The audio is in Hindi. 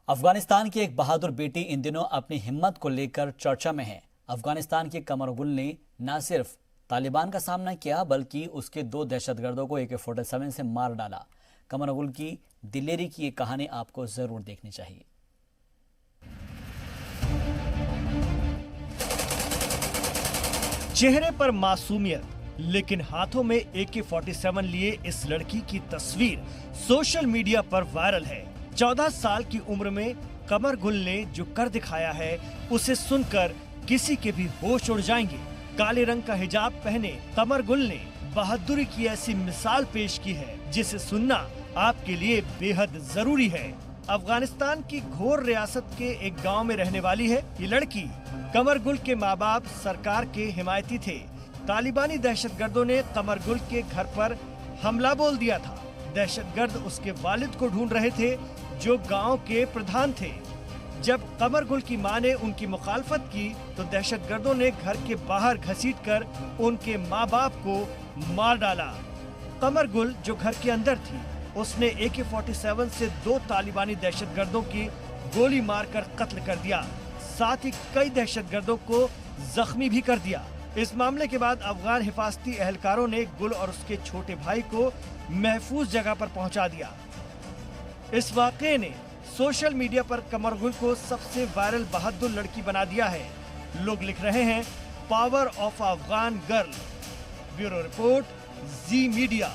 अफगानिस्तान की एक बहादुर बेटी इन दिनों अपनी हिम्मत को लेकर चर्चा में है। अफगानिस्तान की कमर गुल ने न सिर्फ तालिबान का सामना किया बल्कि उसके 2 दहशतगर्दों को AK-47 से मार डाला। कमर गुल की दिलेरी की ये कहानी आपको जरूर देखनी चाहिए। चेहरे पर मासूमियत लेकिन हाथों में AK-47 लिए इस लड़की की तस्वीर सोशल मीडिया पर वायरल है। 14 साल की उम्र में कमर गुल ने जो कर दिखाया है उसे सुनकर किसी के भी होश उड़ जाएंगे। काले रंग का हिजाब पहने कमर गुल ने बहादुरी की ऐसी मिसाल पेश की है जिसे सुनना आपके लिए बेहद जरूरी है। अफगानिस्तान की घोर रियासत के एक गांव में रहने वाली है ये लड़की। कमर गुल के माँ बाप सरकार के हिमायती थे। तालिबानी दहशतगर्दों ने कमर गुल के घर पर हमला बोल दिया था। दहशतगर्द उसके वालिद को ढूंढ रहे थे जो गांव के प्रधान थे। जब कमर गुल की मां ने उनकी मुखालफत की तो दहशतगर्दों ने घर के बाहर घसीटकर उनके माँ बाप को मार डाला। कमर गुल जो घर के अंदर थी उसने AK-47 से 2 तालिबानी दहशतगर्दों की गोली मारकर कत्ल कर दिया। साथ ही कई दहशतगर्दों को जख्मी भी कर दिया। इस मामले के बाद अफगान हिफाजती एहलकारों ने गुल और उसके छोटे भाई को महफूज जगह पर पहुंचा दिया। इस वाकये ने सोशल मीडिया पर कमर गुल को सबसे वायरल बहादुर लड़की बना दिया है। लोग लिख रहे हैं power of Afghan girl. Bureau report, Zee media.